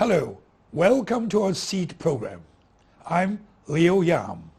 Hello, welcome to our SEED program. I'm Leo Yam.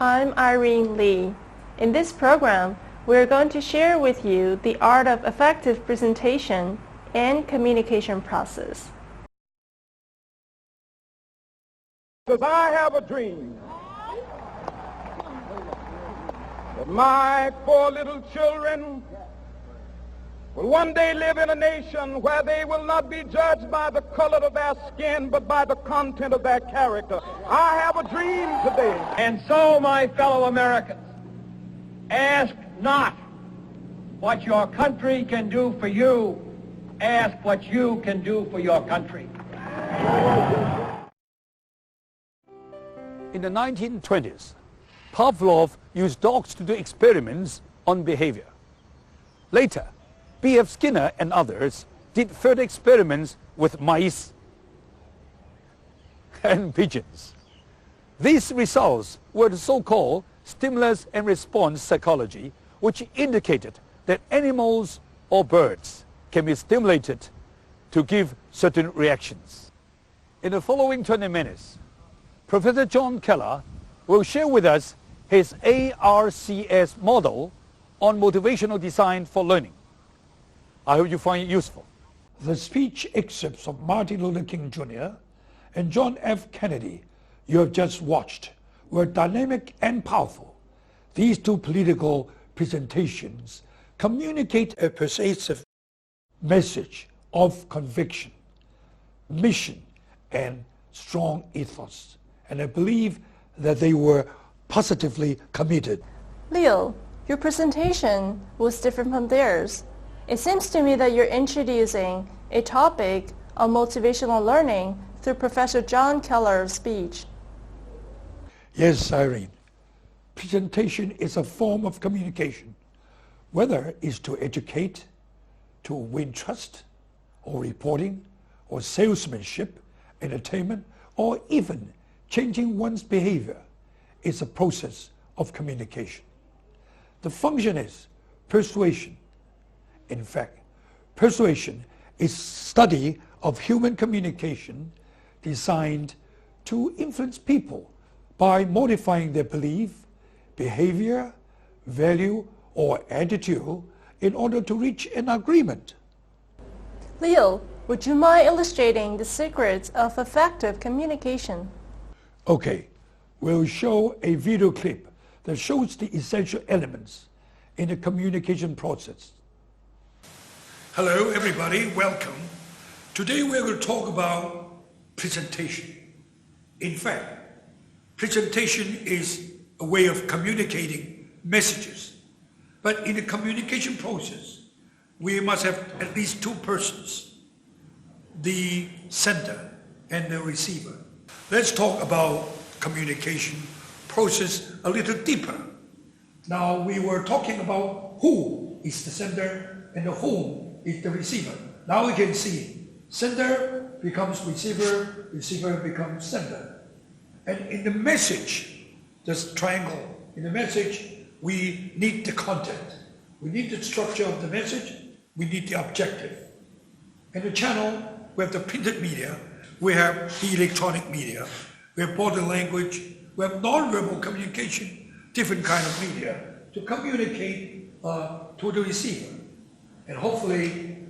I'm Irene Lee. In this program, we're going to share with you the art of effective presentation and communication process. Because I have a dream that my poor little children will one day live in a nation where they will not be judged by the color of their skin, but by the content of their character. I have a dream today. And so, my fellow Americans, ask not what your country can do for you. Ask what you can do for your country. In the 1920s, Pavlov used dogs to do experiments on behavior. Later, B.F. Skinner and others did further experiments with mice and pigeons. These results were the so-called stimulus and response psychology, which indicated that animals or birds can be stimulated to give certain reactions. In the following 20 minutes, Professor John Keller will share with us his ARCS model on motivational design for learning. I hope you find it useful. The speech excerpts of Martin Luther King Jr. and John F. Kennedy you have just watched were dynamic and powerful. These two political presentations communicate a persuasive message of conviction, mission, and strong ethos. And I believe that they were positively committed. Leo, your presentation was different from theirs. It seems to me that you're introducing a topic on motivational learning through Professor John Keller's speech. Yes, Irene. Presentation is a form of communication, whether it's to educate, to win trust, or reporting, or salesmanship, entertainment, or even changing one's behavior. It's a process of communication. The function is persuasion. In fact, persuasion is study of human communication designed to influence people by modifying their belief, behavior, value, or attitude in order to reach an agreement. Leo, would you mind illustrating the secrets of effective communication? Okay, we'll show a video clip that shows the essential elements in the communication process. Hello everybody, welcome. Today we're going to talk about presentation. In fact, presentation is a way of communicating messages. But in the communication process, we must have at least two persons, the sender and the receiver. Let's talk about communication process a little deeper. Now we were talking about who is the sender and whom is the receiver. Now we can see sender becomes receiver, receiver becomes sender. And in the message, this triangle, in the message, we need the content. We need the structure of the message, we need the objective. In the channel, we have the printed media, we have the electronic media, we have body language, we have non-verbal communication, different kind of media to communicate to the receiver. And hopefully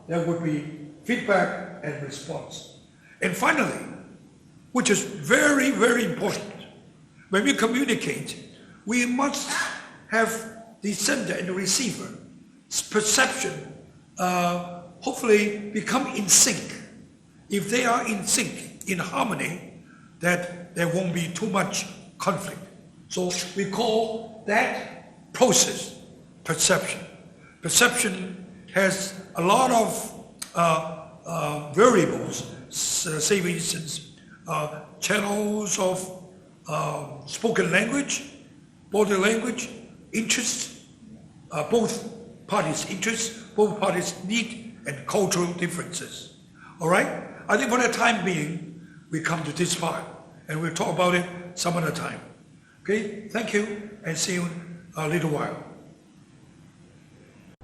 there would be feedback and response. And finally, which is very, very important, when we communicate, we must have the sender and the receiver's perception hopefully become in sync. If they are in sync, in harmony, that there won't be too much conflict. So we call that process perception. Perception has a lot of variables, say for instance, channels of spoken language, body language, interest, both parties' interests, both parties' need, and cultural differences. All right? I think for the time being, we come to this part, and we'll talk about it some other time. Okay? Thank you, and see you in a little while.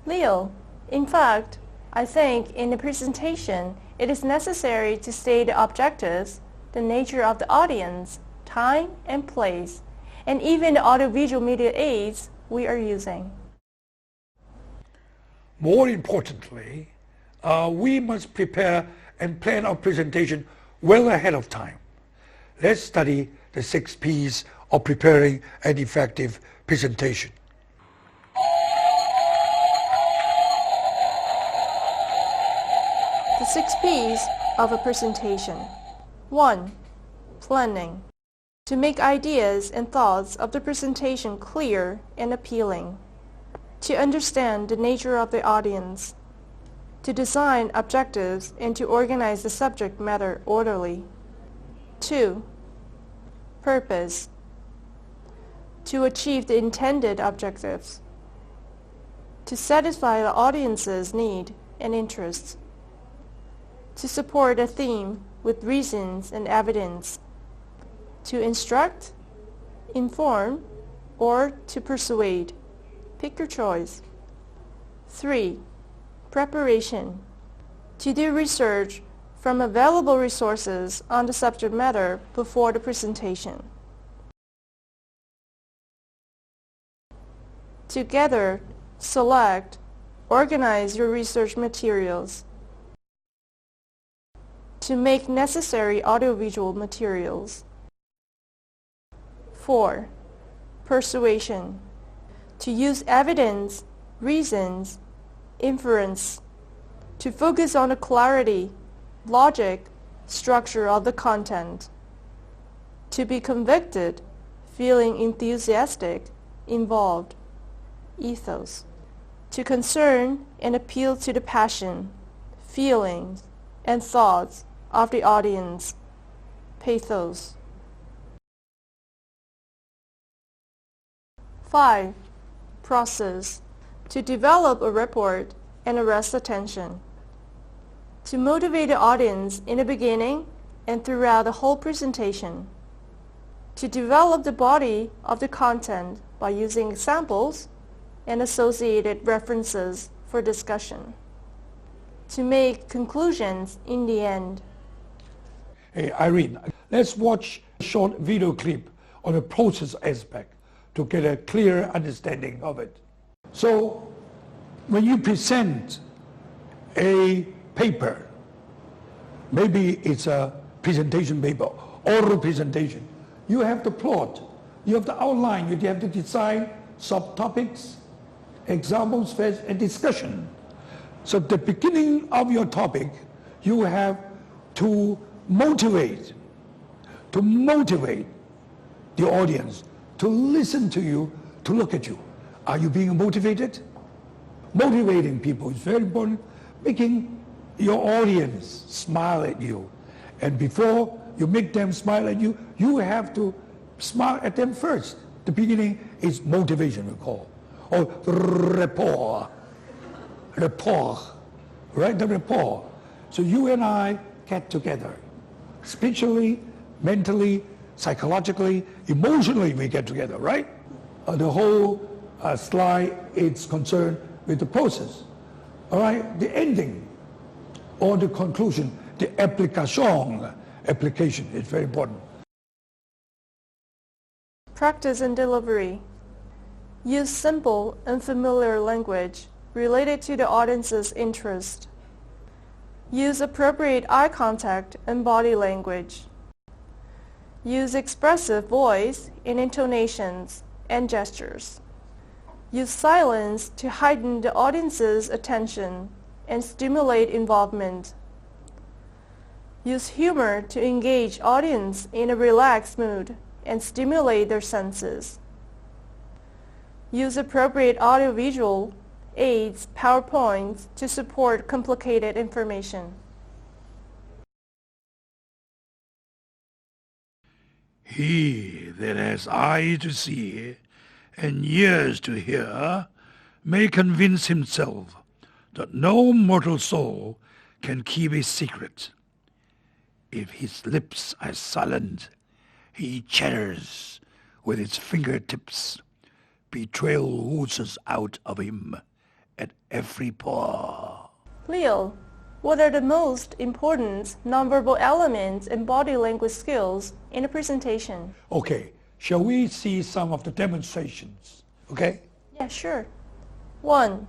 Leo, in fact, I think in the presentation, it is necessary to state the objectives, the nature of the audience, time and place, and even the audiovisual media aids we are using. More importantly, we must prepare and plan our presentation well ahead of time. Let's study the 6 P's of preparing an effective presentation. The 6 P's of a presentation. 1. Planning. To make ideas and thoughts of the presentation clear and appealing. To understand the nature of the audience. To design objectives and to organize the subject matter orderly. 2. Purpose. To achieve the intended objectives. To satisfy the audience's need and interests. To support a theme with reasons and evidence. To instruct, inform, or to persuade. Pick your choice. 3. Preparation. To do research from available resources on the subject matter before the presentation. To gather, select, organize your research materials. To make necessary audiovisual materials. 4. Persuasion. To use evidence, reasons, inference. To focus on the clarity, logic, structure of the content. To be convicted, feeling enthusiastic, involved, ethos. To concern and appeal to the passion, feelings, and thoughts of the audience, pathos. 5. Process. To develop a report and arrest attention. To motivate the audience in the beginning and throughout the whole presentation. To develop the body of the content by using examples and associated references for discussion. To make conclusions in the end. Hey, Irene, let's watch a short video clip on the process aspect to get a clear understanding of it. So, when you present a paper, maybe it's a presentation paper, oral presentation, you have to plot, you have to outline, you have to decide subtopics, examples first, and discussion. So at the beginning of your topic, you have to motivate the audience to listen to you, to look at you. Are you being motivated? Motivating people is very important, making your audience smile at you. And before you make them smile at you, you have to smile at them first. The beginning is motivation, we call, or rapport, right? The rapport. So you and I get together, spiritually, mentally, psychologically, emotionally we get together, right? The whole slide is concerned with the process. All right, the ending or the conclusion, the application is very important. Practice and delivery. Use simple and familiar language related to the audience's interest. Use appropriate eye contact and body language. Use expressive voice in intonations and gestures. Use silence to heighten the audience's attention and stimulate involvement. Use humor to engage audience in a relaxed mood and stimulate their senses. Use appropriate audiovisual aids, PowerPoints, to support complicated information. He that has eyes to see and ears to hear may convince himself that no mortal soul can keep a secret. If his lips are silent, he chatters with his fingertips. Betrayal oozes out of him at every pore. Leo, What are the most important nonverbal elements and body language skills in a presentation? Okay, shall we see some of the demonstrations? Okay? Yeah, sure. 1.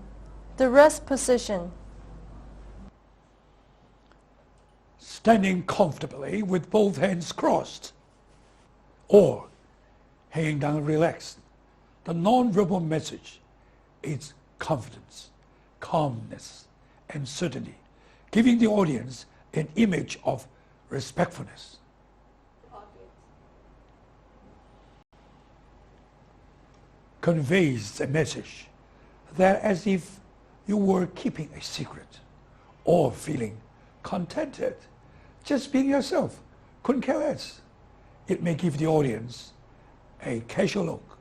The rest position. Standing comfortably with both hands crossed, or hanging down relaxed. The non-verbal message is confidence, calmness, and certainty, giving the audience an image of respectfulness. Conveys a message that as if you were keeping a secret or feeling contented, just being yourself, couldn't care less. It may give the audience a casual look.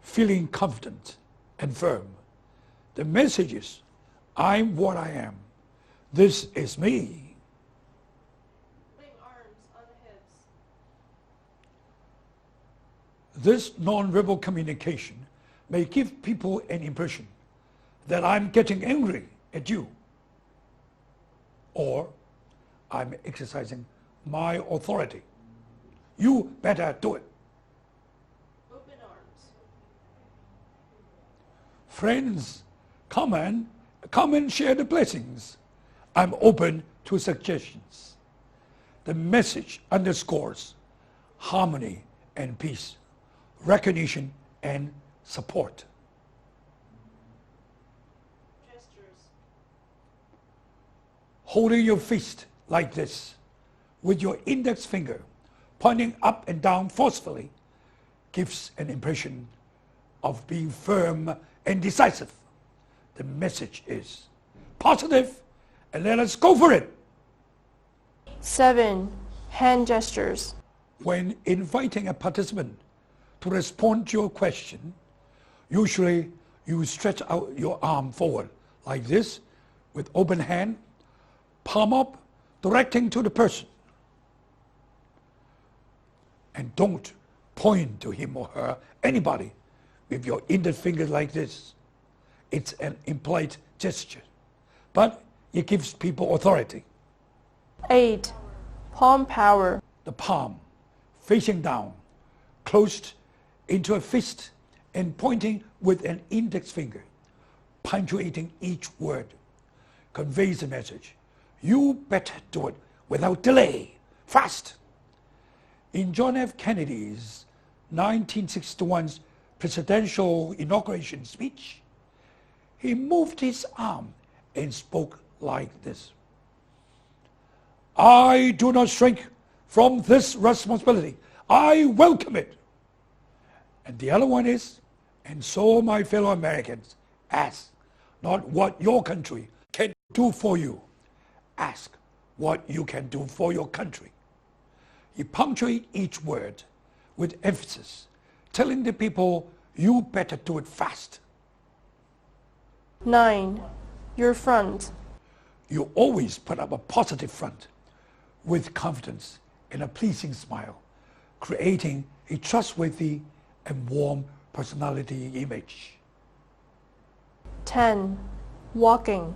Feeling confident and firm. The message is, I'm what I am. This is me. Bring arms on the hips. This nonverbal communication may give people an impression that I'm getting angry at you, or I'm exercising my authority. You better do it. Open arms. Friends, come and share the blessings. I'm open to suggestions. The message underscores harmony and peace, recognition and support. Gestures. Holding your fist like this, with your index finger pointing up and down forcefully, gives an impression of being firm and decisive. The message is positive, and let us go for it. 7. Hand gestures. When inviting a participant to respond to your question, usually you stretch out your arm forward like this with open hand, palm up, directing to the person. And don't point to him or her, anybody, with your index finger like this. It's an implied gesture, but it gives people authority. 8. Palm power. The palm facing down, closed into a fist and pointing with an index finger, punctuating each word, conveys the message. You better do it without delay, fast. In John F. Kennedy's 1961 presidential inauguration speech, he moved his arm and spoke like this. I do not shrink from this responsibility. I welcome it. And the other one is, and so my fellow Americans, ask not what your country can do for you. Ask what you can do for your country. He punctuates each word with emphasis, telling the people, you better do it fast. 9. Your front. You always put up a positive front with confidence and a pleasing smile, creating a trustworthy and warm personality image. 10. Walking.